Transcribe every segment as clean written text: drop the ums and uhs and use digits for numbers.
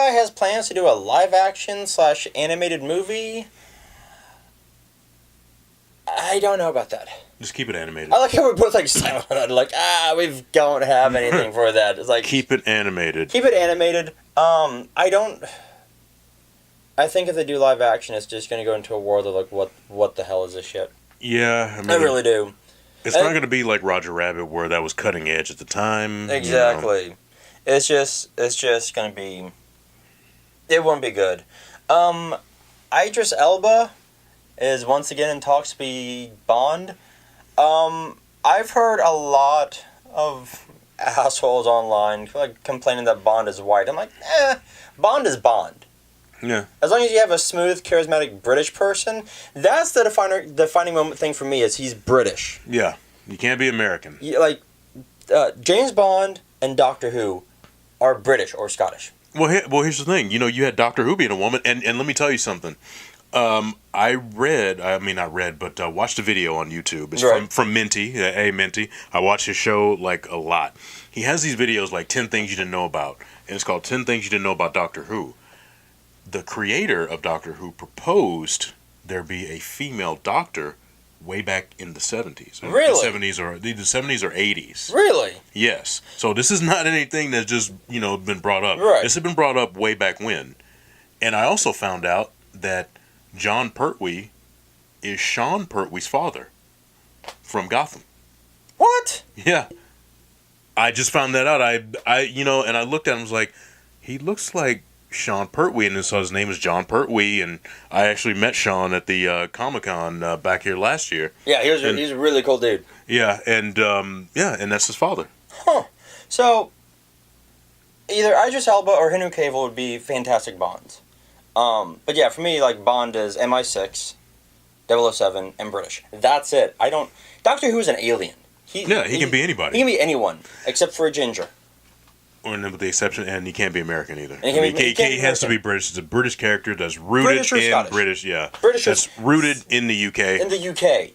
guy has plans to do a live-action/animated movie. I don't know about that. Just keep it animated. I like how we're both like silent on it. Like, we don't have anything for that. It's like keep it animated. Keep it animated. I think if they do live action, it's just going to go into a world of like, what the hell is this shit? Yeah, I mean, I really do. It's not going to be like Roger Rabbit, where that was cutting edge at the time. Exactly. You know. It's just going to be. It won't be good. Idris Elba is once again in talks to be Bond. I've heard a lot of assholes online like complaining that Bond is white. I'm like, Bond is Bond. Yeah. As long as you have a smooth, charismatic British person, that's the defining moment thing for me is he's British. Yeah. You can't be American. Like, James Bond and Doctor Who are British or Scottish. Well, here's the thing. You know, you had Doctor Who being a woman, and let me tell you something. I watched a video on YouTube. It's from Minty. Hey, Minty. I watch his show, like, a lot. He has these videos, like, 10 Things You Didn't Know About. And it's called 10 Things You Didn't Know About Doctor Who. The creator of Doctor Who proposed there be a female doctor way back in the 70s. Really? The 70s or 80s. Really? Yes. So this is not anything that's just, been brought up. Right. This had been brought up way back when. And I also found out that John Pertwee is Sean Pertwee's father from Gotham. What? Yeah. I just found that out. And I looked at him and was like, he looks like Sean Pertwee, and his name is John Pertwee, and I actually met Sean at the Comic-Con back here last year. Yeah, he's a really cool dude. Yeah, and that's his father. Huh. So, either Idris Elba or Henry Cavill would be fantastic Bonds. But yeah, for me, like, Bond is MI6, 007, and British. That's it. Doctor Who is an alien. He can be anybody. He can be anyone, except for a ginger. With the exception, and he can't be American either. He has to be British. It's a British character that's rooted in Scottish. British. Yeah, British that's rooted in the UK. In the UK,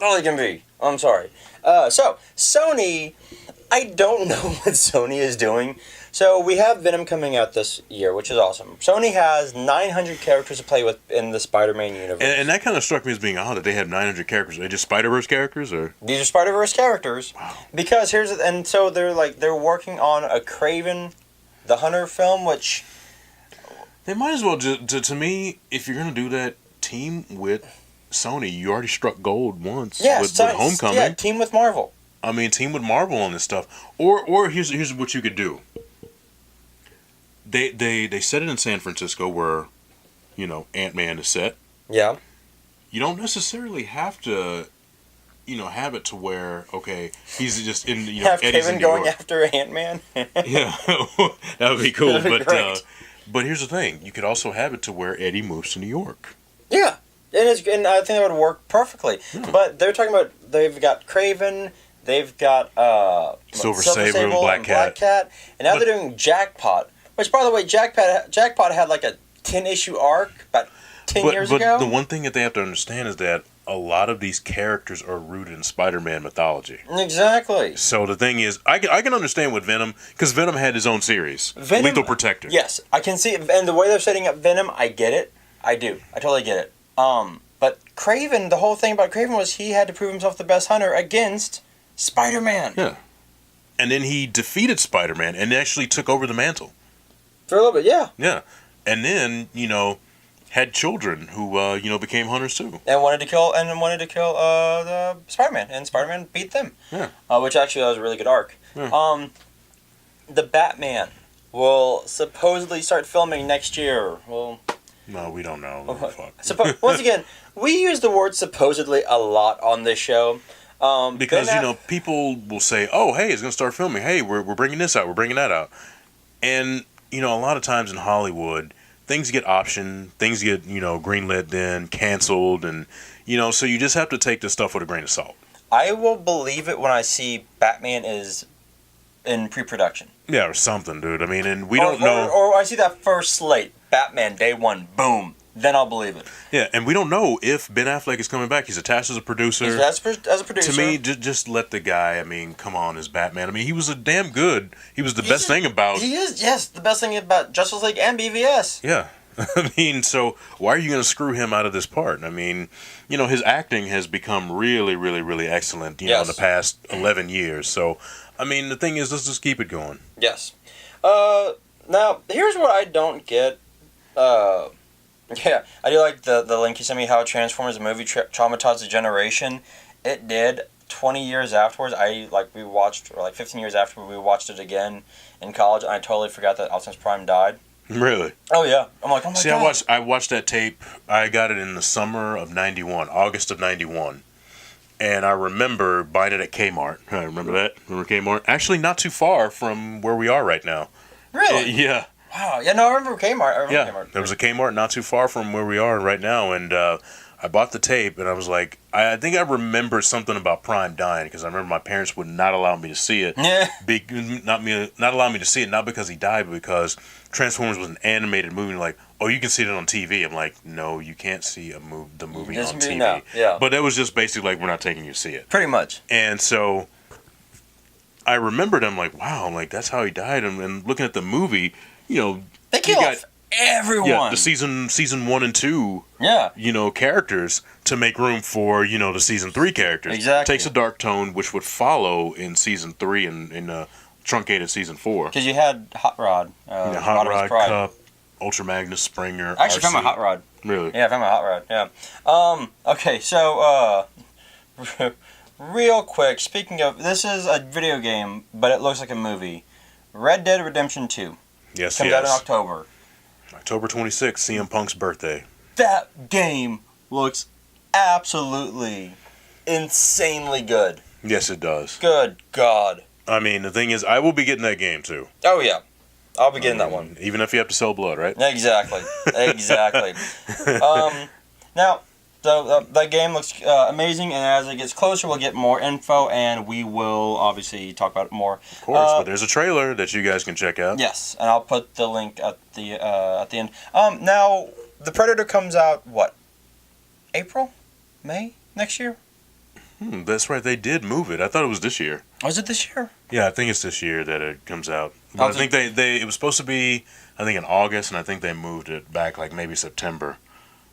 all he can be. I'm sorry. So Sony, I don't know what Sony is doing. So we have Venom coming out this year, which is awesome. Sony has 900 characters to play with in the Spider-Man universe, and that kind of struck me as being odd that they have 900 characters. Are they just Spider-Verse characters, or these are Spider-Verse characters? Wow. Because so they're working on a Kraven the Hunter film, which they might as well. To me, if you're gonna do that, team with Sony. You already struck gold once with Homecoming. Yeah, team with Marvel. I mean, team with Marvel on this stuff. Or here's what you could do. They set it in San Francisco where, Ant-Man is set. Yeah. You don't necessarily have to, have it to where, okay, he's just in, have Eddie's Kevin in New going York. after Ant-Man? Yeah, that would be cool. That'd be great. But here's the thing. You could also have it to where Eddie moves to New York. Yeah. And I think that would work perfectly. Yeah. But they're talking about, they've got Kraven, they've got Silver Sable and Black Cat. And now they're doing Jackpot. Which, by the way, Jackpot had like a 10-issue arc about 10 years ago. But the one thing that they have to understand is that a lot of these characters are rooted in Spider-Man mythology. Exactly. So the thing is, I can understand with Venom, because Venom had his own series, Lethal Protector. Yes, I can see it. And the way they're setting up Venom, I get it. I do. I totally get it. But Kraven, the whole thing about Kraven was he had to prove himself the best hunter against Spider-Man. Yeah. And then he defeated Spider-Man and actually took over the mantle. For a little bit, yeah. Yeah. And then, had children who, became hunters too. And wanted to kill the Spider-Man. And Spider-Man beat them. Yeah. Which actually was a really good arc. Yeah. The Batman will supposedly start filming next year. Well, no, we don't know. Once again, we use the word supposedly a lot on this show. Because, people will say, oh, hey, it's going to start filming. Hey, we're bringing this out. We're bringing that out. And, a lot of times in Hollywood, things get optioned. Things get, greenlit, then canceled. And, so you just have to take this stuff with a grain of salt. I will believe it when I see Batman is in pre-production. Yeah, or something, dude. I mean, and we don't know. Or I see that first slate. Batman, day one, boom. then I'll believe it. Yeah, and we don't know if Ben Affleck is coming back. He's attached as a producer. As a producer. To me, just let the guy, I mean, come on, as Batman. I mean, he was a damn good. He was the best thing about... He is, yes, the best thing about Justice League and BVS. Yeah. I mean, so why are you going to screw him out of this part? I mean, you know, his acting has become really, really, really excellent, you know, in the past 11 years. So, I mean, the thing is, let's just keep it going. Yes. Now, here's what I don't get. Yeah, I do like the link you sent me, how Transformers the movie traumatized a generation. It did. 20 years afterwards, we watched, or 15 years after, we watched it again in college, and I totally forgot that Optimus Prime died. Really? Oh, yeah. I'm like, oh my God. See, I watched that tape. I got it in the summer of 91, August of 91. And I remember buying it at Kmart. I remember that. Remember Kmart? Actually, not too far from where we are right now. Really? Yeah. Wow. Yeah, no, I remember Kmart. Kmart. There was a Kmart not too far from where we are right now. And I bought the tape, and I was like, I think I remember something about Prime dying, because I remember my parents would not allow me to see it. Yeah. Not allow me to see it, not because he died, but because Transformers was an animated movie. Like, oh, you can see it on TV. I'm like, no, you can't see the movie on TV. No. Yeah. But that was just basically like, we're not taking you to see it. Pretty much. And so I remembered, I'm like, wow, I'm like, that's how he died. And looking at the movie, you know, they kill off everyone. Yeah, the season 1 and 2. Yeah. You know, characters to make room for, you know, the season 3 characters. Exactly. Takes a dark tone, which would follow in season 3 and in truncated season 4. Because you had Hot Rod. Hot Rod, Cup, Ultra Magnus, Springer. I actually found my Hot Rod. Really? Yeah, I found my Hot Rod. Yeah. Okay, so real quick, speaking of, this is a video game, but it looks like a movie. Red Dead Redemption 2. Yes, Comes out in October. October 26th, CM Punk's birthday. That game looks absolutely insanely good. Yes, it does. Good God. I mean, the thing is, I will be getting that game, too. Oh, yeah. I'll be getting that one. Even if you have to sell blood, right? Exactly. Exactly. Now, the game looks amazing, and as it gets closer, we'll get more info, and we will obviously talk about it more. Of course, but there's a trailer that you guys can check out. Yes, and I'll put the link at the end. Now, The Predator comes out, what, April? May next year? That's right, they did move it. I thought it was this year. Was it this year? Yeah, I think it's this year that it comes out. But I think it was supposed to be, I think, in August, and I think they moved it back like maybe September.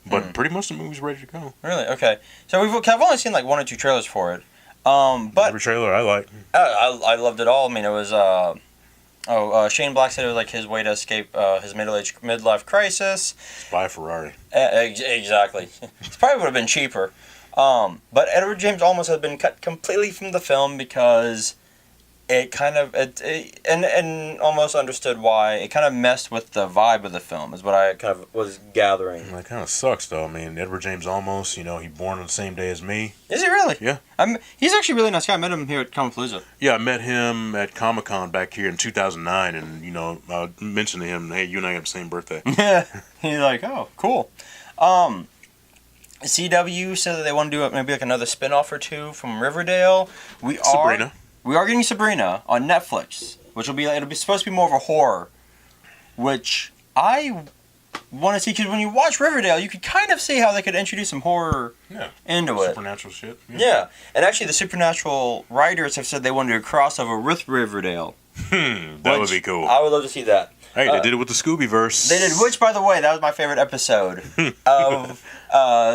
But pretty much the movie's ready to go. Really? Okay. So I've only seen like 1 or 2 trailers for it. But every trailer I like. I loved it all. I mean, it was Shane Black said it was like his way to escape his midlife crisis. Buy a Ferrari. Exactly. It probably would have been cheaper. But Edward James Olmos has been cut completely from the film because it kind of and almost understood why it kind of messed with the vibe of the film is what I kind of was gathering. That kind of sucks though. I mean, Edward James Olmos, you know, he born on the same day as me. Is he really? Yeah. He's actually a really nice guy. I met him here at COMICPALOOZA. Yeah, I met him at Comic-Con back here in 2009, and you know, I mentioned to him, hey, you and I have the same birthday. Yeah. He's like, oh, cool. CW said that they want to do maybe like another spin-off or 2 from Riverdale. Sabrina. We are getting Sabrina on Netflix, which will be it'll be supposed to be more of a horror, which I want to see because when you watch Riverdale, you could kind of see how they could introduce some horror into it. Supernatural shit. Yeah, and actually the Supernatural writers have said they want to do a crossover with Riverdale. That would be cool. I would love to see that. Hey, they did it with the Scooby-Verse. They did, which, by the way, that was my favorite episode of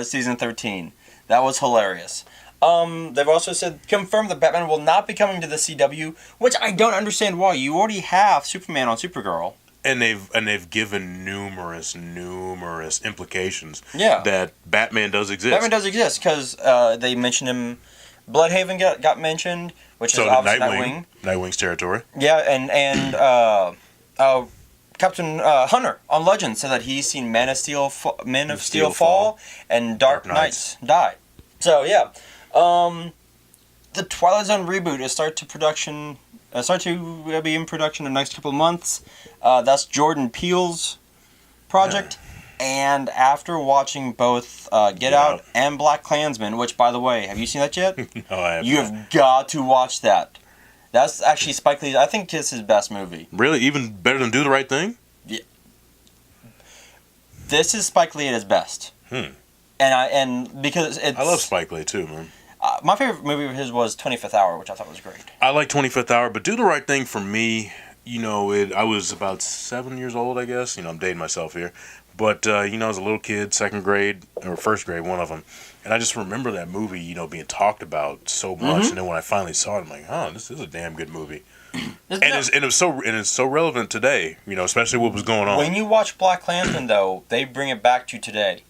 season 13. That was hilarious. They've also confirmed that Batman will not be coming to the CW, which I don't understand why. You already have Superman on Supergirl. And they've given numerous implications Yeah. that Batman does exist. Batman does exist, because they mentioned him. Bloodhaven got mentioned, which is obviously Nightwing. Nightwing's territory. Yeah, and Captain Hunter on Legends said that he's seen Men of Steel fall, and Dark Knights die. So yeah, the Twilight Zone reboot is start to be in production in the next couple of months. That's Jordan Peele's project. And after watching both Get Out and BlacKkKlansman, which, by the way, have you seen that yet? No, I haven't. You have got to watch that. That's actually Spike Lee's, I think it's his best movie. Really? Even better than Do the Right Thing? Yeah. This is Spike Lee at his best. And because it's... I love Spike Lee too, man. My favorite movie of his was 25th Hour, which I thought was great. I like 25th Hour, but Do the Right Thing for me, you know, I was about 7 years old, I guess. You know, I'm dating myself here. But, you know, as a little kid, second grade, or first grade, one of them. And I just remember that movie, you know, being talked about so much. And then when I finally saw it, I'm like, oh, this is a damn good movie. It's so relevant today, you know, especially what was going on. When you watch BlacKkKlansman, though, they bring it back to today.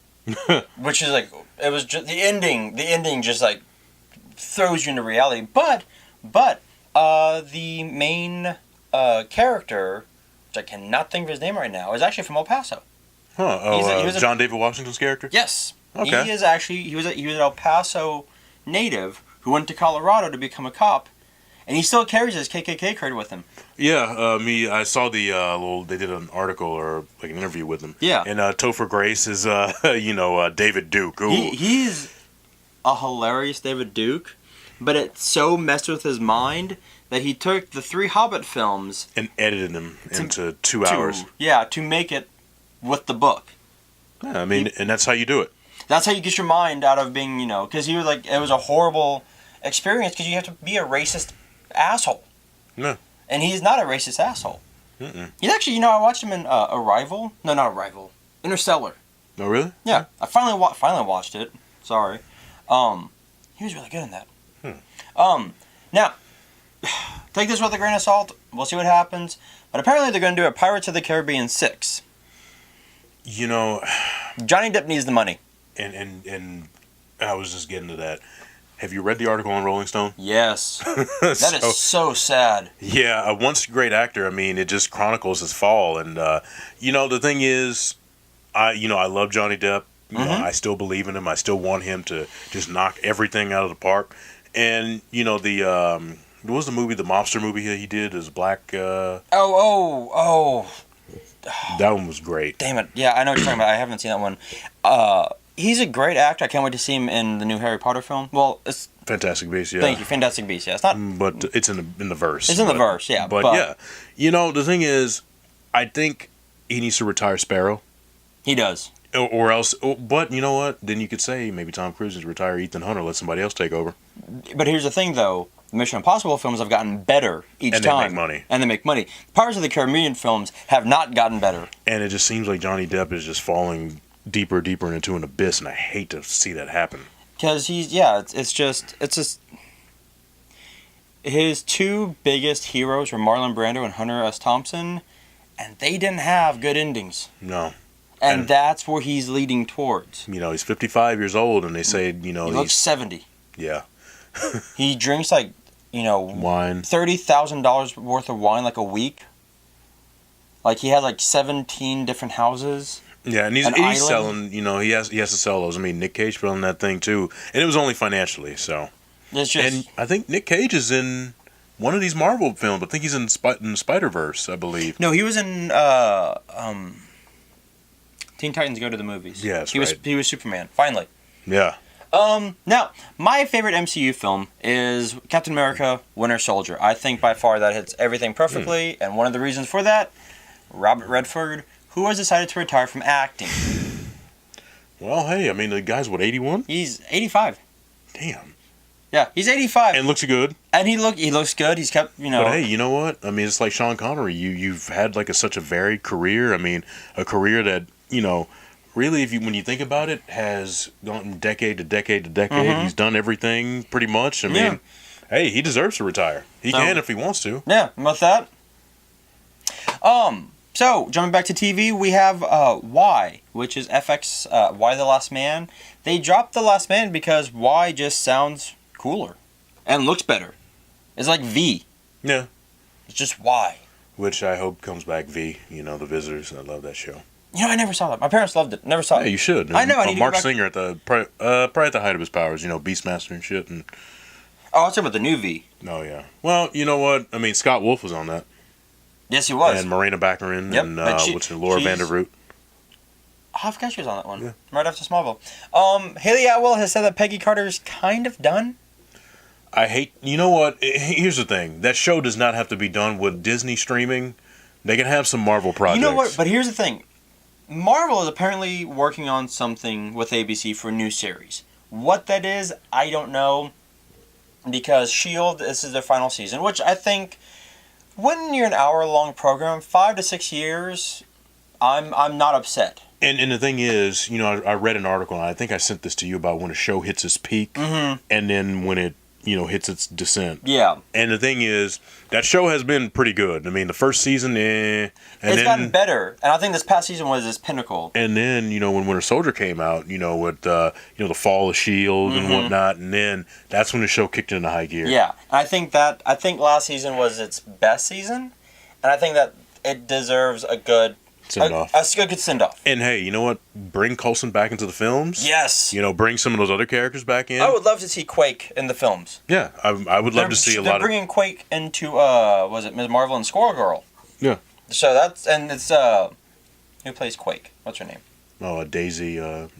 Which is like, it was just, the ending just like throws you into reality. But the main character, which I cannot think of his name right now, is actually from El Paso. Huh? Oh, John David Washington's character? Yes. Okay. He was an El Paso native who went to Colorado to become a cop, and he still carries his KKK card with him. Yeah, I saw the they did an article or like an interview with him. Yeah. And Topher Grace is David Duke. Ooh. He's a hilarious David Duke, but it so messed with his mind that he took the 3 Hobbit films and edited them into 2 hours. Yeah, to make it with the book. Yeah, I mean, and that's how you do it. That's how you get your mind out of being, you know, because he was like, it was a horrible experience because you have to be a racist asshole. No. And he's not a racist asshole. He's actually, you know, I watched him in Arrival. No, not Arrival. Interstellar. Oh, really? Yeah. I finally watched it. Sorry. He was really good in that. Now, take this with a grain of salt. We'll see what happens. But apparently they're going to do a Pirates of the Caribbean 6. You know, Johnny Depp needs the money. And I was just getting to that. Have you read the article on Rolling Stone? Yes. That is so sad. Yeah, once a great actor, I mean, it just chronicles his fall. And, you know, the thing is, I love Johnny Depp. You know, I still believe in him. I still want him to just knock everything out of the park. And, you know, what was the movie, the mobster movie he did? Is Black... That one was great. Damn it. Yeah, I know what you're talking about. I haven't seen that one. He's a great actor. I can't wait to see him in the new Harry Potter film. Well, it's... Fantastic Beasts, yeah. Thank you, Fantastic Beasts, yeah. It's not... But it's in the verse. It's in the verse, yeah. But yeah. You know, the thing is, I think he needs to retire Sparrow. He does. Or else... But you know what? Then you could say maybe Tom Cruise needs to retire Ethan Hunt or let somebody else take over. But here's the thing, though. The Mission Impossible films have gotten better each time. And they make money. And they make money. Pirates of the Caribbean films have not gotten better. And it just seems like Johnny Depp is just falling deeper into an abyss, and I hate to see that happen. Because it's just his 2 biggest heroes were Marlon Brando and Hunter S. Thompson, and they didn't have good endings. No. And that's where he's leading towards. You know, he's 55 years old, and they say, you know... He looks 70. Yeah. He drinks, like, you know... Wine. $30,000 worth of wine, like, a week. Like, he has, like, 17 different houses. Yeah, and he's selling, you know, he has to sell those. I mean, Nick Cage put on that thing, too. And it was only financially, so... It's just... And I think Nick Cage is in one of these Marvel films. I think he's in Spider-Verse, I believe. No, he was in, Teen Titans Go to the Movies. Yes, he was Superman, finally. Yeah. Now, my favorite MCU film is Captain America: Winter Soldier. I think by far that hits everything perfectly, and one of the reasons for that, Robert Redford, who has decided to retire from acting. Well, hey, I mean, the guy's, what, 81? He's 85. Damn. Yeah, he's 85. And looks good. And he looks good. He's kept, you know... But hey, you know what? I mean, it's like Sean Connery. You've had, like, such a varied career. I mean, a career that, you know... Really, when you think about it, has gone from decade to decade to decade. He's done everything pretty much. I mean, hey, he deserves to retire. He can if he wants to. Yeah, with that. So, jumping back to TV, we have Y, which is FX, Y the Last Man. They dropped The Last Man because Y just sounds cooler and looks better. It's like V. Yeah. It's just Y. Which I hope comes back V. You know, The Visitors. I love that show. You know, I never saw that. My parents loved it. Never saw it. Yeah, you should. I know. I need Mark to go back. Singer at the probably at the height of his powers. You know, Beastmaster and shit. And I was talking about the new V. Oh yeah. Well, you know what? I mean, Scott Wolf was on that. Yes, he was. And Marina Baccarin and Laura Vandervoort. Oh, I forgot she was on that one. Yeah. Right after Smallville. Haley Atwell has said that Peggy Carter's kind of done. You know what? Here's the thing. That show does not have to be done with Disney streaming. They can have some Marvel projects. You know what? But here's the thing. Marvel is apparently working on something with ABC for a new series. What that is, I don't know. Because S.H.I.E.L.D., this is their final season, which I think, when you're an hour-long program, 5 to 6 years, I'm not upset. And the thing is, I read an article, and I think I sent this to you, about when a show hits its peak, and then when it, hits its descent. Yeah. And the thing is, that show has been pretty good. I mean, the first season, and it's gotten better. And I think this past season was its pinnacle. And then, when Winter Soldier came out, with, the fall of S.H.I.E.L.D. and whatnot, and then that's when the show kicked into high gear. Yeah. And I think last season was its best season, and I think that it deserves a good send-off. A good send-off. And hey, you know what? Bring Coulson back into the films. Yes. Bring some of those other characters back in. I would love to see Quake in the films. Yeah, I would love to see a lot of... They're bringing Quake into, was it Ms. Marvel and Squirrel Girl? Yeah. So it's, who plays Quake? What's her name? Oh, Daisy,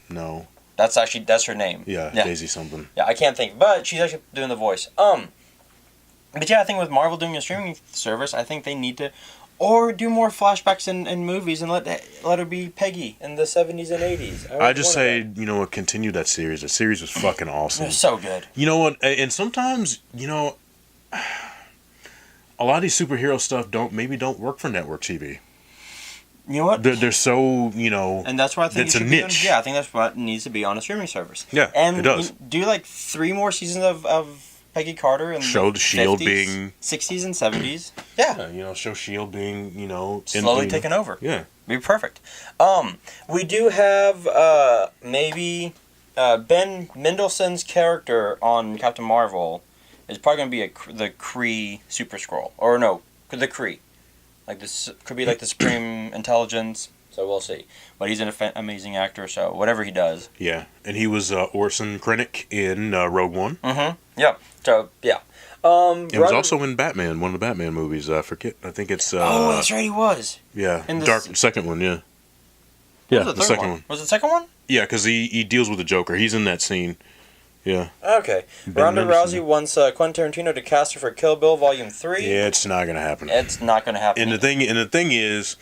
no. That's her name. Yeah, Daisy something. Yeah, I can't think, but she's actually doing the voice. But yeah, I think with Marvel doing a streaming service, I think they need to... Or do more flashbacks in movies and let her be Peggy in the 70s and 80s. I just say, continue that series. That series was fucking awesome. It was so good. You know what? And sometimes, a lot of these superhero stuff don't work for network TV. You know what? They're so, and that's why I think it's a niche. I think that's what needs to be on a streaming service. Yeah, and it does. Do 3 more seasons of Peggy Carter and show the S.H.I.E.L.D. 50s, being 60s and 70s. Yeah. Show S.H.I.E.L.D. being, slowly taking over. Yeah. Be perfect. We do have maybe Ben Mendelsohn's character on Captain Marvel is probably going to be the Kree Super Skrull. Or no, the Kree. This could be the Supreme Intelligence. So we'll see. But he's an amazing actor, so whatever he does. Yeah, and he was Orson Krennic in Rogue One. Mm-hmm. Yeah. So, yeah. He was also in Batman, one of the Batman movies. I forget. I think it's... oh, that's right, he was. Yeah, second one, yeah. Yeah, the second one. Was it the second one? Yeah, because he deals with the Joker. He's in that scene. Yeah. Okay. Ronda Rousey wants Quentin Tarantino to cast her for Kill Bill Volume 3. Yeah, it's not going to happen. It's not going to happen. And the thing is...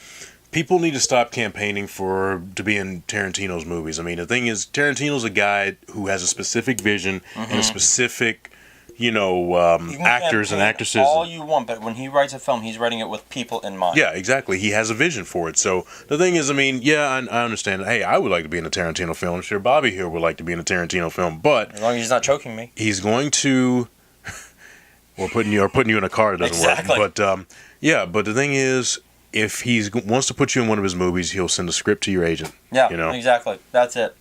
People need to stop campaigning to be in Tarantino's movies. I mean, the thing is, Tarantino's a guy who has a specific vision and a specific, actors and actresses. All you want, but when he writes a film, he's writing it with people in mind. Yeah, exactly. He has a vision for it. So the thing is, I mean, I understand. Hey, I would like to be in a Tarantino film. I'm sure Bobby here would like to be in a Tarantino film, but as long as he's not choking me, he's going to. Or putting you in a car doesn't exactly. work. But but the thing is. If he wants to put you in one of his movies, he'll send a script to your agent. Yeah, exactly. That's it.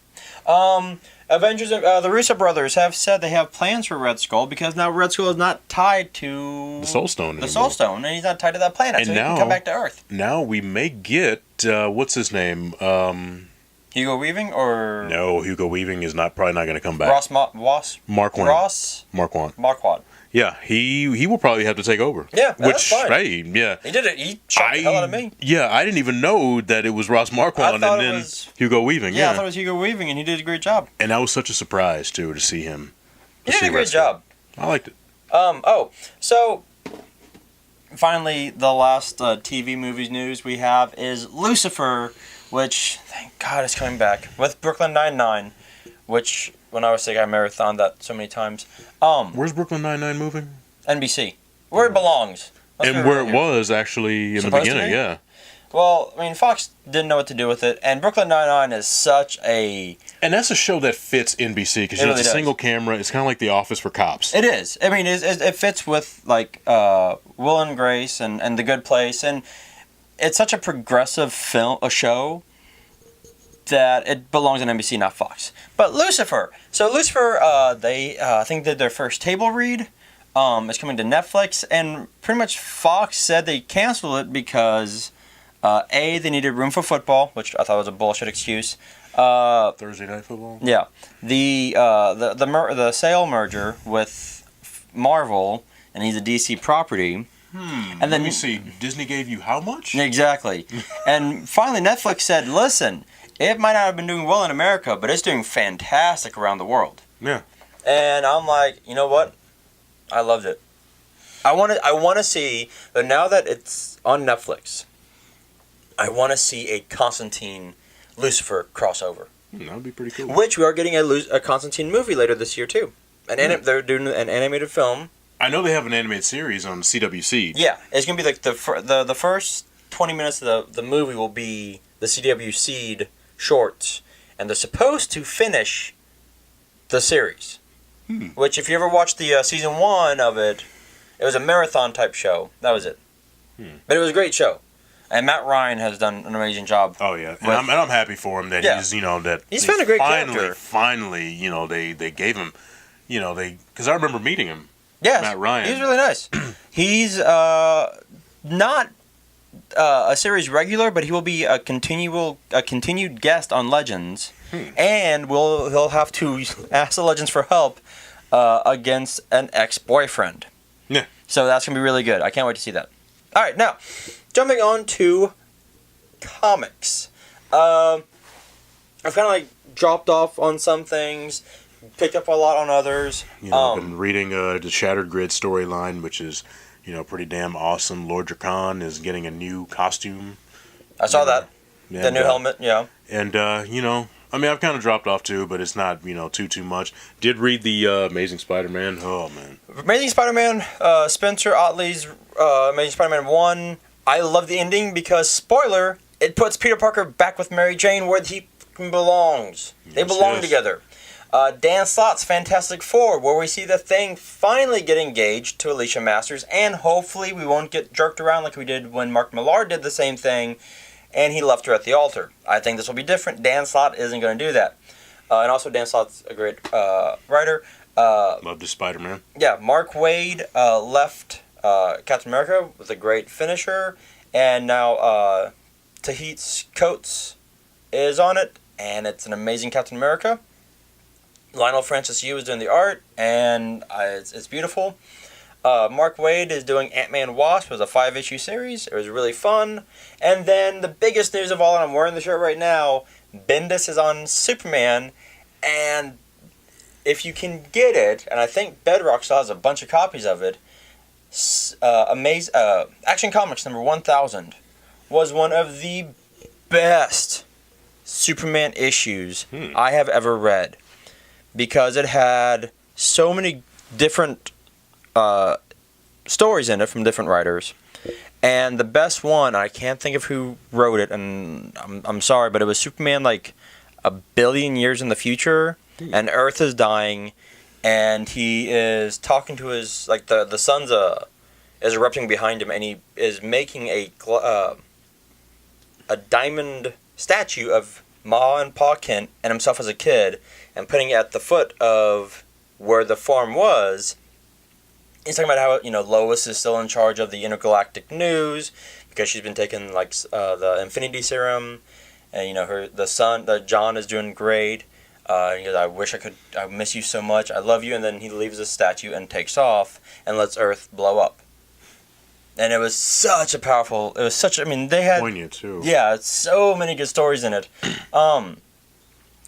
Avengers, the Russo brothers have said they have plans for Red Skull because now Red Skull is not tied to the Soul Stone anymore. The Soul Stone, and he's not tied to that planet, and so he can come back to Earth. Now we may get what's his name? Hugo Weaving or no? Hugo Weaving is probably not going to come back. Marquand. Yeah, he will probably have to take over. Yeah, that's fine. Hey, yeah. He did it. He shot the hell out of me. Yeah, I didn't even know that it was Ross Marquand and then Hugo Weaving. Yeah, I thought it was Hugo Weaving, and he did a great job. And that was such a surprise, too, to see him. He did a great job. I liked it. So finally, the last TV movies news we have is Lucifer, which, thank God, is coming back, with Brooklyn Nine-Nine, which... When I was sick, I marathoned that so many times. Where's Brooklyn Nine-Nine moving? NBC. Where it belongs. And where it was, actually, in the beginning, yeah. Well, I mean, Fox didn't know what to do with it, and Brooklyn Nine-Nine is such a... And that's a show that fits NBC, because it's a single camera. It's kind of like The Office for cops. It is. I mean, it fits with, Will and Grace and The Good Place, and it's such a progressive show that it belongs on NBC, not Fox. But Lucifer. So Lucifer, they I think did their first table read. It's coming to Netflix, and pretty much Fox said they canceled it because they needed room for football, which I thought was a bullshit excuse. Thursday Night Football. Yeah, the sale merger with Marvel, and he's a DC property. And then let me see. Disney gave you how much? Exactly. And finally, Netflix said, "Listen." It might not have been doing well in America, but it's doing fantastic around the world. Yeah. And I'm like, you know what? I loved it. I want to see, but now that it's on Netflix, I want to see a Constantine Lucifer crossover. That would be pretty cool. Which we are getting a Constantine movie later this year too. They're doing an animated film. I know they have an animated series on CW Yeah, it's gonna be like the first 20 minutes of the movie will be the CW Seed shorts, and they're supposed to finish the series. Which, if you ever watched the season 1 of it, it was a marathon type show. That was it. But it was a great show, and Matt Ryan has done an amazing job. Oh yeah, and I'm happy for him that he's found a great character. Finally, they gave him, because I remember meeting him. Yeah, Matt Ryan. He's really nice. He's not a series regular, but he will be a continued guest on Legends, and he'll have to ask the Legends for help against an ex-boyfriend. Yeah. So that's gonna be really good. I can't wait to see that. All right, now jumping on to comics. I've kind of dropped off on some things. Picked up a lot on others. I've been reading the Shattered Grid storyline, which is, pretty damn awesome. Lord Drakkon is getting a new costume. I saw that. The new helmet, yeah. And, I've kind of dropped off too, but it's not, too much. Did read the Amazing Spider-Man. Oh, man. Amazing Spider-Man, Spencer Ottley's Amazing Spider-Man 1. I love the ending because, spoiler, it puts Peter Parker back with Mary Jane where he belongs. They belong together. Dan Slott's Fantastic Four, where we see the Thing finally get engaged to Alicia Masters, and hopefully we won't get jerked around like we did when Mark Millar did the same thing, and he left her at the altar. I think this will be different. Dan Slott isn't going to do that. And also Dan Slott's a great writer. Love the Spider-Man. Yeah, Mark Waid left Captain America with a great finisher, and now Tahit Coates is on it, and it's an amazing Captain America. Lionel Francis Yu is doing the art, and it's beautiful. Mark Waid is doing Ant-Man Wasp. It was a 5-issue series. It was really fun. And then the biggest news of all, and I'm wearing the shirt right now, Bendis is on Superman, and if you can get it, and I think Bedrock still has a bunch of copies of it, Action Comics number 1000 was one of the best Superman issues I have ever read. Because it had so many different stories in it from different writers. And the best one, I can't think of who wrote it, and I'm sorry, but it was Superman like 1 billion years in the future, and Earth is dying, and he is talking to his, like the sun's is erupting behind him, and he is making a diamond statue of Ma and Pa Kent and himself as a kid, and putting it at the foot of where the farm was. He's talking about how, Lois is still in charge of the intergalactic news because she's been taking the Infinity Serum, and John is doing great. He goes, I miss you so much, I love you, and then he leaves the statue and takes off and lets Earth blow up. And it was such a powerful. They had poignant too. Yeah, so many good stories in it.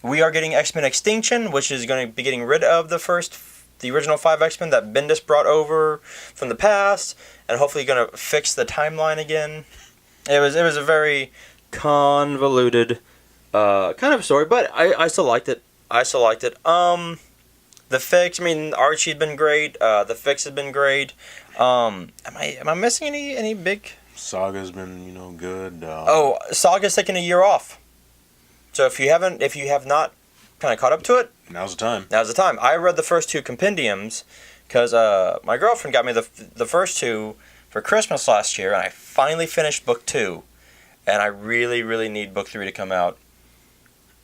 We are getting X-Men Extinction, which is going to be getting rid of the original 5 X-Men that Bendis brought over from the past, and hopefully going to fix the timeline again. It was a very convoluted kind of story, but I still liked it. The Fix, Archie's been great. The Fix has been great. Am I missing any big? Saga's been good. Saga's taking a year off. So if you have not kind of caught up to it, now's the time. I read the first 2 compendiums because my girlfriend got me the first 2 for Christmas last year, and I finally finished book 2, and I really, really need book 3 to come out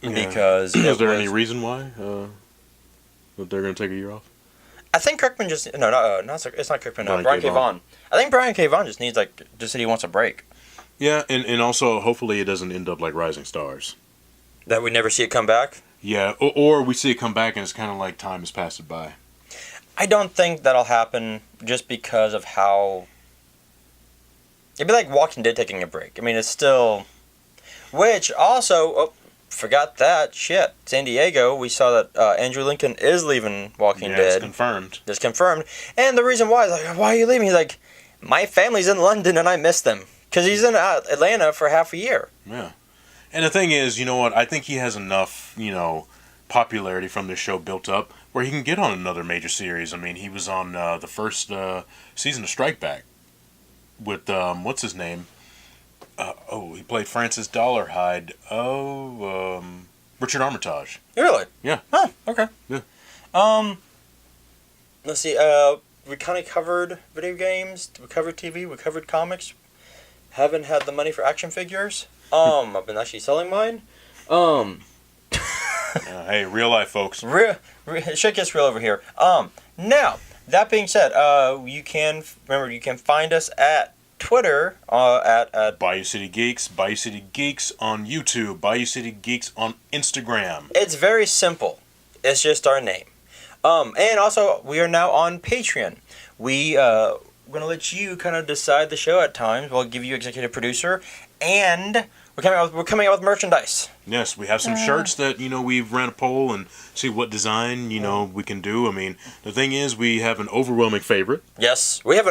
because. Is there any reason why that they're going to take a year off? I think Kirkman it's not Kirkman. Brian K. Vaughan. I think Brian K. Vaughan just said he wants a break. Yeah, and also hopefully it doesn't end up like Rising Stars. That we never see it come back? Yeah, or we see it come back and it's kind of like time has passed it by. I don't think that'll happen just because of how. It'd be like Walking Dead taking a break. It's still. Which also. Forgot that. Shit. San Diego, we saw that Andrew Lincoln is leaving Walking Dead. It's It's confirmed. And the reason why is why are you leaving? He's like, my family's in London and I miss them. Because he's in Atlanta for half a year. Yeah. And the thing is, you know what? I think he has enough, popularity from this show built up where he can get on another major series. I mean, he was on the first season of Strike Back with what's his name? He played Francis Dollarhide. Richard Armitage. Really? Yeah. Oh, okay. Yeah. Let's see. We kind of covered video games. We covered TV. We covered comics. Haven't had the money for action figures. I've been actually selling mine. Hey, real life, folks. Shit gets real over here. Now that being said, you can find us at Twitter at Bayou City Geeks, Bayou City Geeks on YouTube, Bayou City Geeks on Instagram. It's very simple. It's just our name. And also we are now on Patreon. We're gonna let you kind of decide the show at times. We'll give you executive producer, and we're coming out with merchandise. Yes, we have some shirts that we've ran a poll and see what design we can do. I mean, the thing is, we have an overwhelming favorite. Yes, we have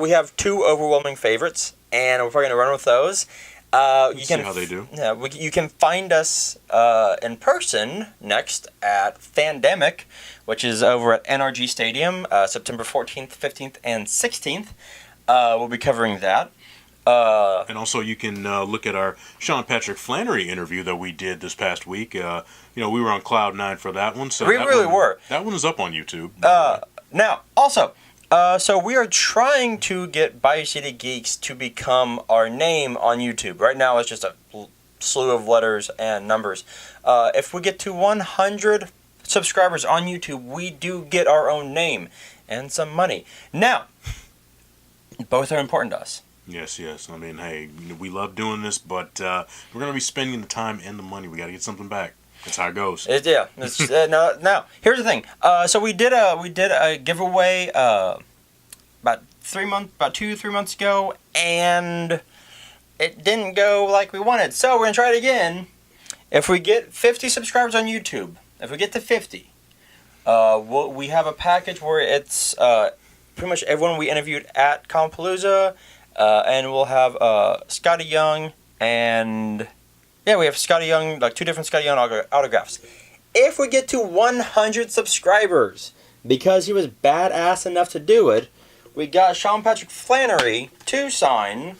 we have two overwhelming favorites, and we're probably gonna run with those. You can see how they do. Yeah, you can find us in person next at Fandemic, which is over at NRG Stadium, September 14th, 15th, and 16th. We'll be covering that. And also, you can look at our Sean Patrick Flanery interview that we did this past week. We were on Cloud 9 for that one. So we really were. That one is up on YouTube. Now, also, so we are trying to get Bayou City Geeks to become our name on YouTube. Right now, it's just a slew of letters and numbers. If we get to 100 subscribers on YouTube, we do get our own name and some money. Now, both are important to us. Yes. I mean, hey, we love doing this, but we're going to be spending the time and the money. We got to get something back. That's how it goes. Now, here's the thing. So we did a giveaway about 3 months ago, and it didn't go like we wanted. So we're gonna try it again. If we get 50 subscribers on YouTube, if we get to 50, we have a package where it's pretty much everyone we interviewed at COMICPALOOZA. And we'll have Scotty Young and we have Scotty Young, like 2 different Scotty Young autographs. If we get to 100 subscribers, because he was badass enough to do it, we got Sean Patrick Flanery to sign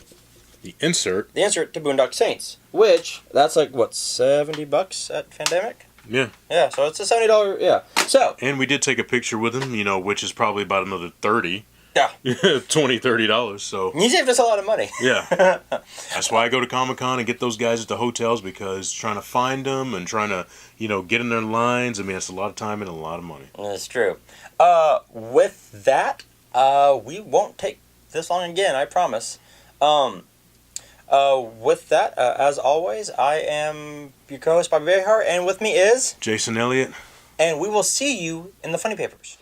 the insert to Boondock Saints, which that's like what, $70 at Fandemic? Yeah. Yeah, so it's a $70. Yeah. So. And we did take a picture with him, which is probably about another 30. Yeah. $20-$30, so you saved us a lot of money. Yeah. That's why I go to Comic-Con and get those guys at the hotels, because trying to find them and trying to, get in their lines, I mean, it's a lot of time and a lot of money. That's true. With that, we won't take this long again, I promise. With that, as always, I am your co-host, Bobby Behar, and with me is Jason Elliott. And we will see you in the Funny Papers.